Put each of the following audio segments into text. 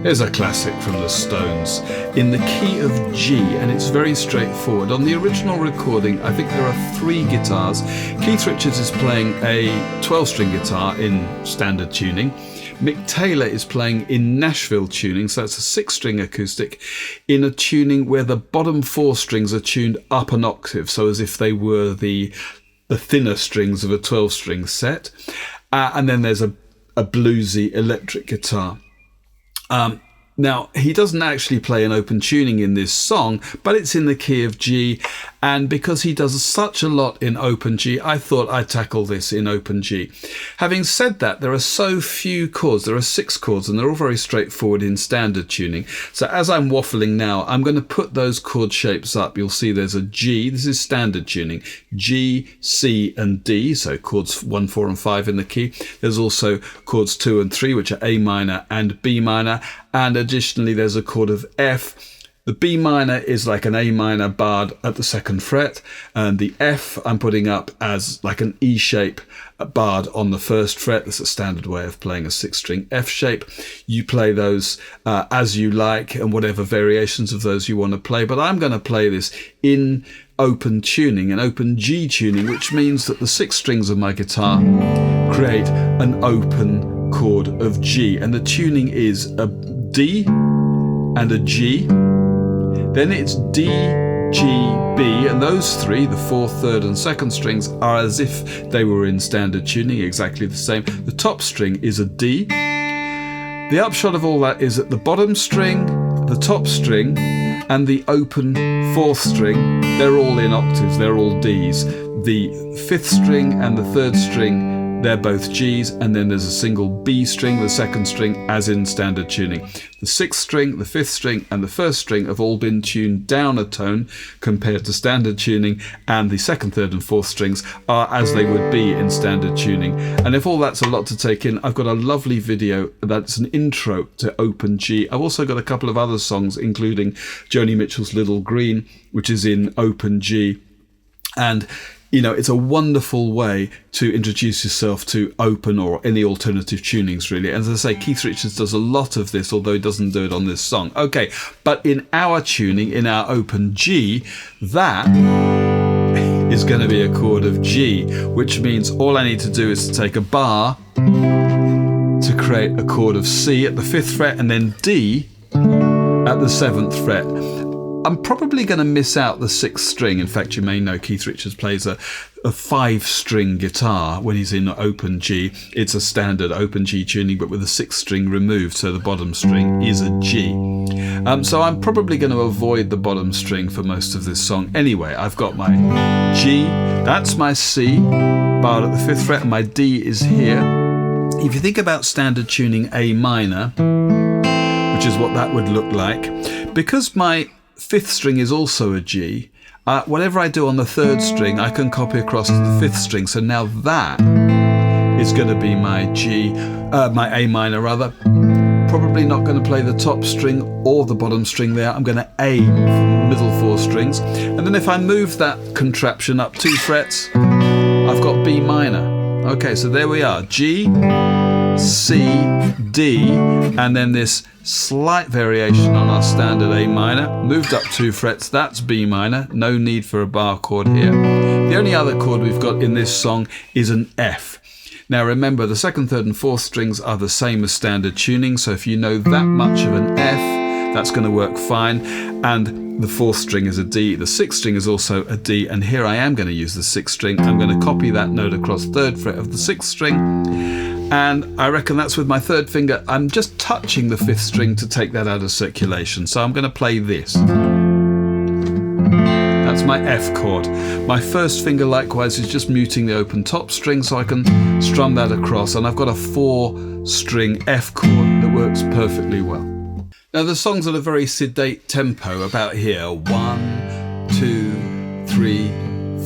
Here's a classic from the Stones in the key of G, and it's very straightforward. On the original recording, I think there are 3 guitars. Keith Richards is playing a 12-string guitar in standard tuning. Mick Taylor is playing in Nashville tuning, so that's a 6-string acoustic in a tuning where the bottom 4 strings are tuned up an octave, so as if they were the thinner strings of a 12-string set. And then there's a bluesy electric guitar. Now, he doesn't actually play an open tuning in this song, but it's in the key of G, and because he does such a lot in open G, I thought I'd tackle this in open G. Having said that, there are so few chords. There are 6 chords, and they're all very straightforward in standard tuning. So as I'm waffling now, I'm going to put those chord shapes up. You'll see there's a G. This is standard tuning. G, C, and D, so chords 1, 4, and 5 in the key. There's also chords 2 and 3, which are A minor and B minor, and additionally there's a chord of F. The B minor is like an A minor barred at the 2nd fret, and the F I'm putting up as like an E shape barred on the 1st fret. That's a standard way of playing a 6-string F shape. You play those as you like, and whatever variations of those you want to play, but I'm going to play this in open tuning, an open G tuning, which means that the 6 strings of my guitar create an open chord of G, and the tuning is a D and a G, then it's D, G, B, and those 3, the 4th, 3rd and 2nd strings, are as if they were in standard tuning, exactly the same. The top string is a D. The upshot of all that is that the bottom string, the top string, and the open 4th string, they're all in octaves, they're all Ds. The 5th string and the 3rd string, they're both Gs, and then there's a single B string, the 2nd string, as in standard tuning. The 6th string, the 5th string, and the 1st string have all been tuned down a tone compared to standard tuning, and the 2nd, 3rd, and 4th strings are as they would be in standard tuning. And if all that's a lot to take in, I've got a lovely video that's an intro to open G. I've also got a couple of other songs, including Joni Mitchell's Little Green, which is in open G. And you know, it's a wonderful way to introduce yourself to open or any alternative tunings, really. And as I say, Keith Richards does a lot of this, although he doesn't do it on this song. Okay, but in our tuning, in our open G, that is going to be a chord of G, which means all I need to do is to take a bar to create a chord of C at the 5th fret and then D at the 7th fret. I'm probably going to miss out the 6th string. In fact, you may know Keith Richards plays a 5-string guitar when he's in open G. It's a standard open G tuning, but with the 6th string removed, so the bottom string is a G. So I'm probably going to avoid the bottom string for most of this song. Anyway, I've got my G, that's my C, barred at the 5th fret, and my D is here. If you think about standard tuning A minor, which is what that would look like, because my 5th string is also a G, whatever I do on the 3rd string I can copy across to the 5th string, so now that is going to be my G, my A minor rather. Probably not going to play the top string or the bottom string there. I'm going to A middle 4 strings, and then if I move that contraption up 2 frets, I've got B minor. Okay, so there we are, G, C, D, and then this slight variation on our standard A minor, moved up 2 frets, that's B minor, no need for a bar chord here. The only other chord we've got in this song is an F. Now remember, the 2nd, 3rd and 4th strings are the same as standard tuning, so if you know that much of an F, that's going to work fine. And the 4th string is a D, the 6th string is also a D, and here I am going to use the 6th string. I'm going to copy that note across 3rd fret of the 6th string, and I reckon that's with my 3rd finger. I'm just touching the 5th string to take that out of circulation, so I'm going to play this. That's my F chord. My 1st finger likewise is just muting the open top string so I can strum that across, and I've got a 4-string F chord that works perfectly well. Now the song's at a very sedate tempo about here. 1, 2, 3,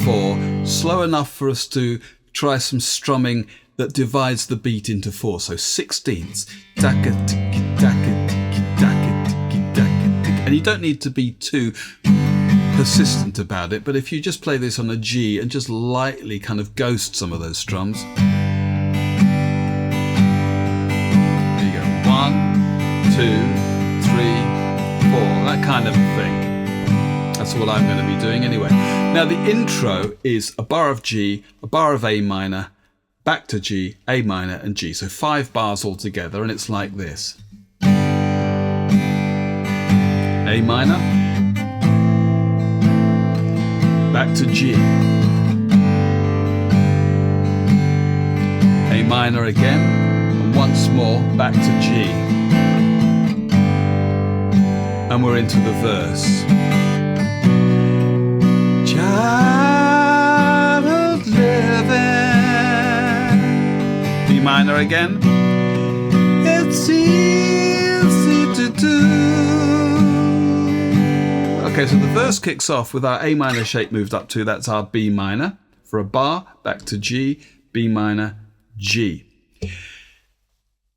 4. Slow enough for us to try some strumming that divides the beat into 4, so 16ths. And you don't need to be too persistent about it, but if you just play this on a G and just lightly kind of ghost some of those strums. There you go, 1, 2, that kind of thing. That's what I'm going to be doing anyway. Now the intro is a bar of G, a bar of A minor, back to G, A minor and G. So 5 bars all together, and it's like this. A minor, back to G, A minor again, and once more back to G. And we're into the verse. Childhood living, B minor again. It's easy to do. Okay, so the verse kicks off with our A minor shape moved up to, that's our B minor. For a bar, back to G, B minor, G.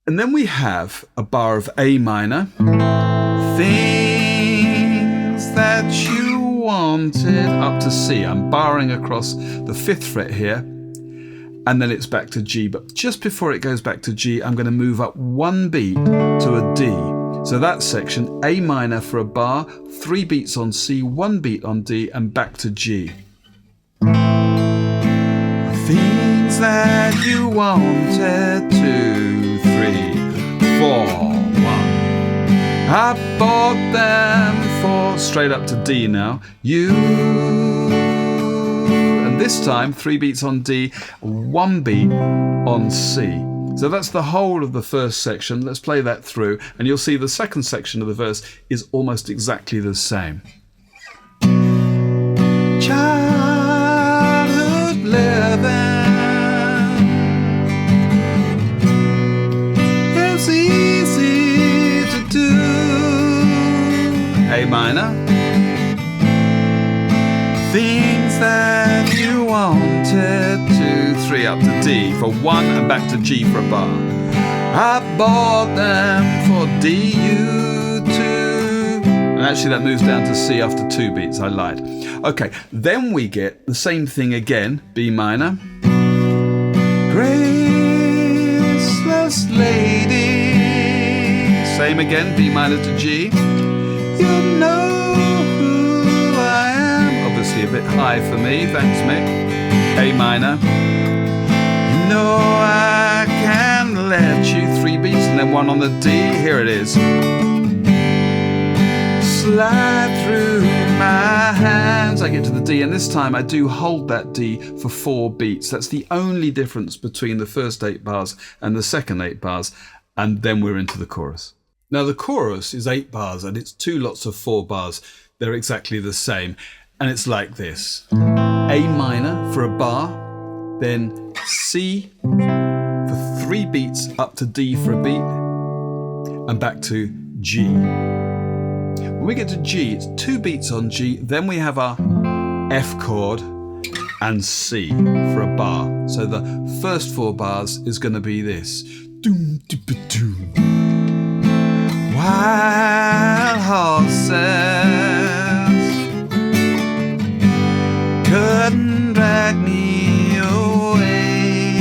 And then we have a bar of A minor. Things that you wanted, up to C. I'm barring across the 5th fret here, and then it's back to G. But just before it goes back to G, I'm going to move up 1 beat to a D. So that section, A minor for a bar, 3 beats on C, 1 beat on D, and back to G. Things that you wanted, 2, 3, 4, 1. I bought them for, straight up to D now, you. And this time, 3 beats on D, 1 beat on C. So that's the whole of the first section. Let's play that through, and you'll see the second section of the verse is almost exactly the same. Childhood living, it's easy to do. A minor. Things that you wanted, 2, 3 up to D for 1 and back to G for a bar. I bought them for D, you 2. And actually that moves down to C after 2 beats, I lied. Okay, then we get the same thing again, B minor. Graceless lady. Same again, B minor to G. You know who I am. Obviously a bit high for me, thanks Mick. A minor. You know I can let you, 3 beats and then 1 on the D. Here it is. Slide through my hands. I get to the D, and this time I do hold that D for 4 beats. That's the only difference between the first 8 bars and the second 8 bars, and then we're into the chorus. Now the chorus is 8 bars and it's 2 lots of 4 bars. They're exactly the same, and it's like this. A minor for a bar, then C for 3 beats up to D for a beat, and back to G. When we get to G, it's 2 beats on G, then we have our F chord and C for a bar. So the first 4 bars is going to be this. Doom, doom, doom. Wild horses couldn't drag me away.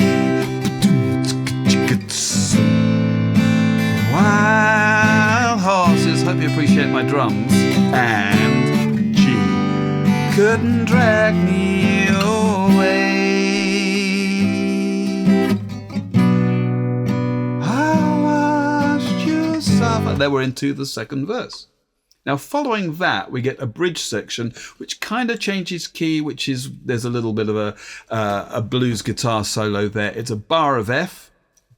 Wild horses, hope you appreciate my drums, and G couldn't drag me away. There we're into the second verse. Now following that we get a bridge section which kind of changes key, which is, there's a little bit of a blues guitar solo there. It's a bar of F,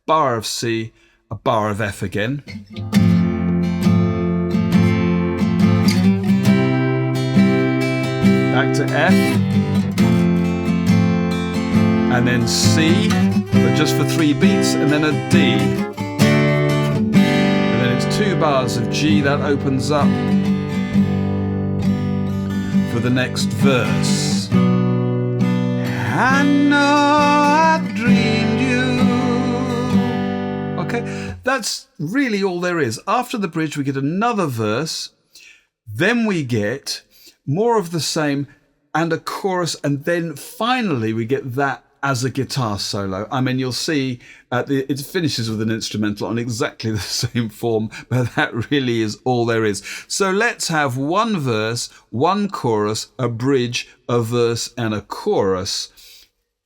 bar of C, a bar of F again. Back to F, and then C, but just for 3 beats, and then a D. 2 bars of G, that opens up for the next verse. I know I dreamed you. Okay, that's really all there is. After the bridge we get another verse, then we get more of the same and a chorus, and then finally we get that as a guitar solo. I mean, you'll see it finishes with an instrumental on exactly the same form, but that really is all there is. So let's have one verse, one chorus, a bridge, a verse, and a chorus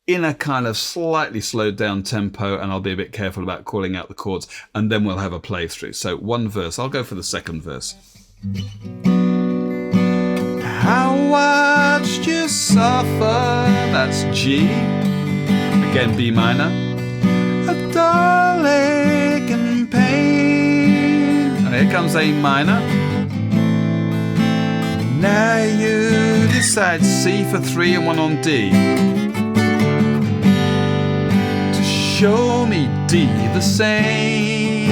in a kind of slightly slowed down tempo, and I'll be a bit careful about calling out the chords, and then we'll have a playthrough. So one verse. I'll go for the second verse. I watched you suffer, that's G. Again, B minor. A dull ache and pain. And here comes A minor. Now you decide C for 3 and 1 on D. To show me D the same.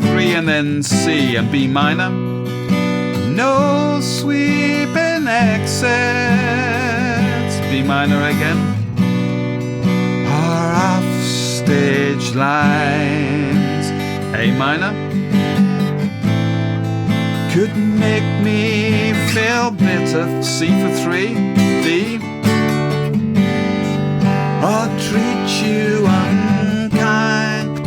3 and then C and B minor. No sweeping exits. B minor again. Are off stage lines. A minor. Could make me feel bitter. C for 3. D. Or treat you unkind.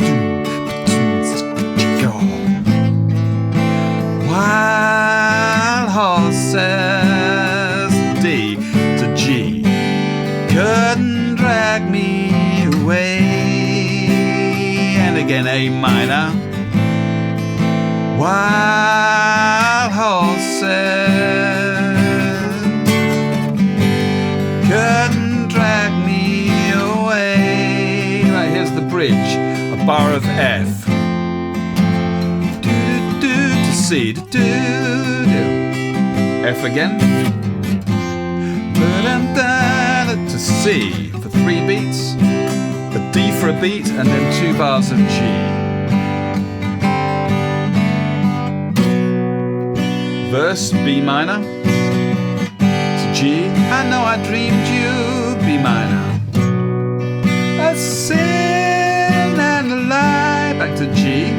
Wild horses. D to G. Couldn't drag me away. And again A minor. Wild horses couldn't drag me away. Right, here's the bridge. A bar of F. Do do do to C. Do do do. F again. To C for 3 beats, a D for a beat, and then 2 bars of G. Verse B minor to G. I know I dreamed you. B minor. A sin and a lie. Back to G.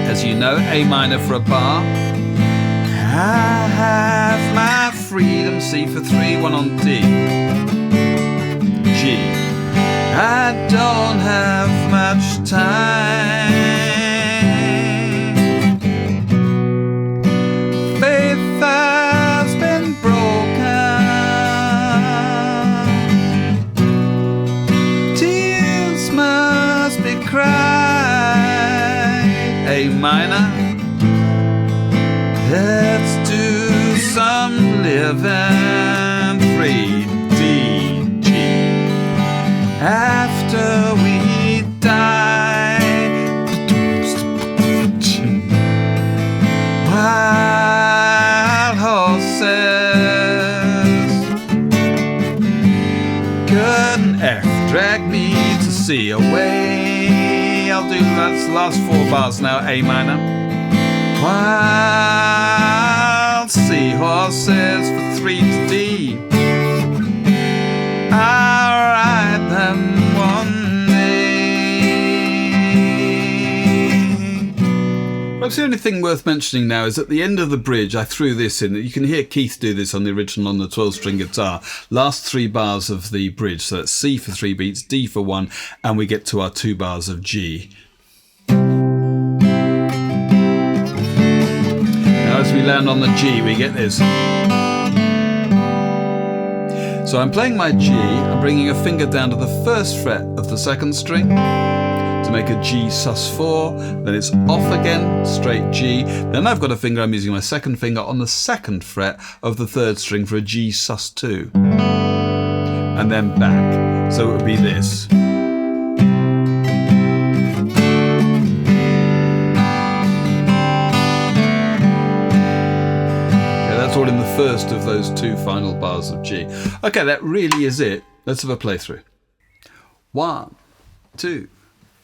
As you know, A minor for a bar. I have my freedom. C for 3, 1 on D. G. I don't have much time. Faith has been broken. Tears must be cried. A minor. Let's do some living. 3. After we die. Wild horses couldn't F drag me to C. Away. I'll do that's the last 4 bars now. A minor. Wild seahorses for 3 to D. I'll ride them one day. Perhaps the only thing worth mentioning now is at the end of the bridge I threw this in. You can hear Keith do this on the original on the 12-string guitar. Last 3 bars of the bridge. So that's C for 3 beats, D for 1, and we get to our 2 bars of G. Now as we land on the G we get this. So I'm playing my G, I'm bringing a finger down to the 1st fret of the 2nd string to make a G sus4, then it's off again, straight G, then I've got a finger, I'm using my 2nd finger on the 2nd fret of the 3rd string for a G sus2, and then back, so it would be this. All in the first of those 2 final bars of G. Okay, that really is it. Let's have a playthrough. 1, 2,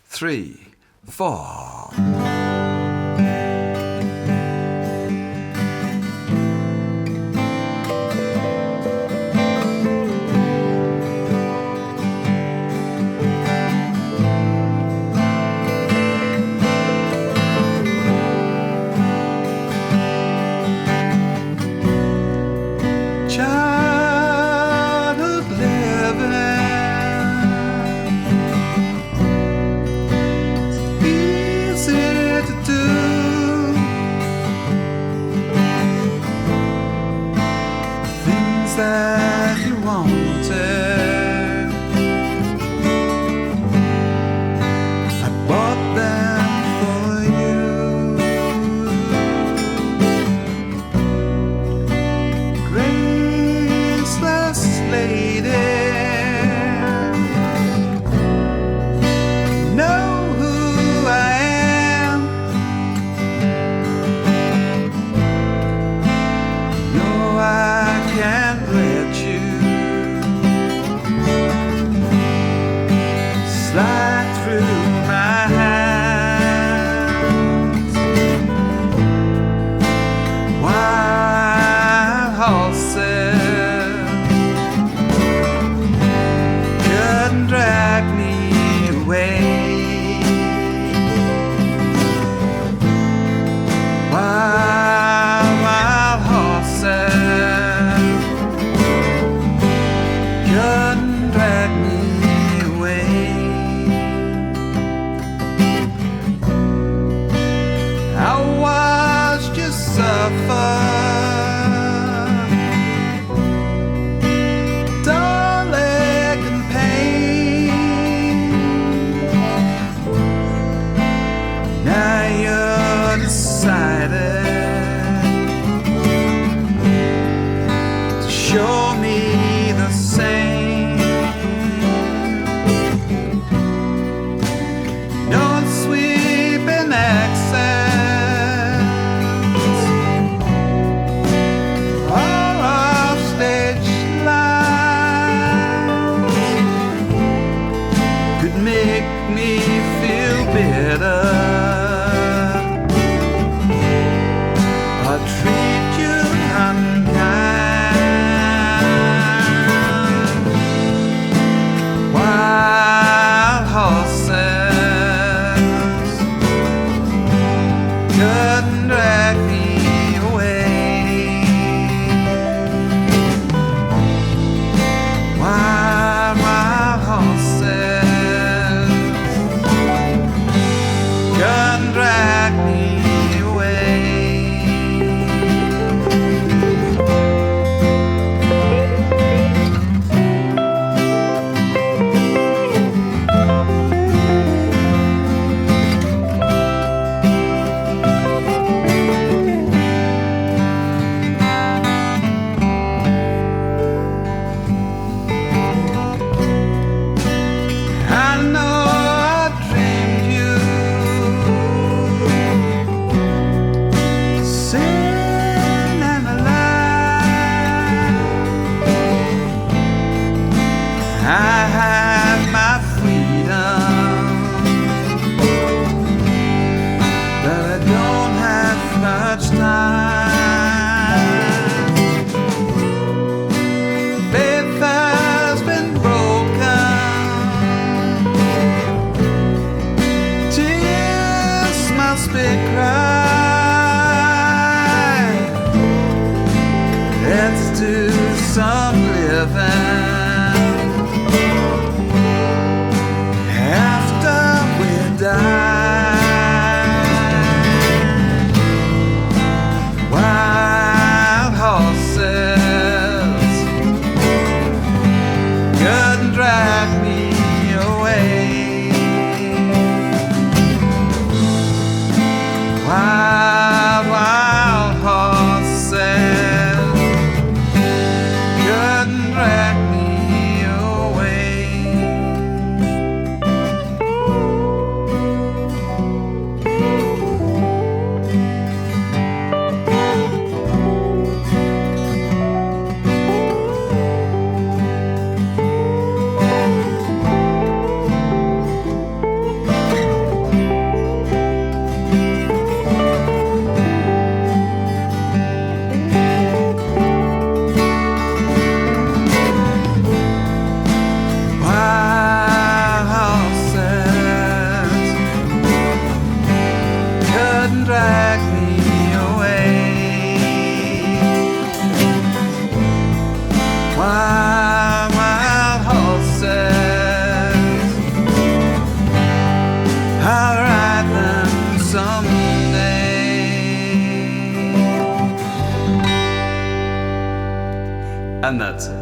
3, 4. Childhood living through my hands. Wild horses couldn't drag me away. Wild horses couldn't drag me away. I watched you suffer, dull ache and pain. Now you're decided to show me the same. No sweeping accents or off-stage lines could make me feel better or treat you unkind. Wild horses couldn't drag me away. Wild horses couldn't drag me away. I know I dreamed you sane and alive. I had my freedom, but I don't have much time. Faith has been broken, tears must be cried. Let's do some living after we die. Wild horses couldn't drag me away. Wild horses couldn't drag me away. Wild horses couldn't drag me away. Wild horses, I'll ride them someday. And that's it.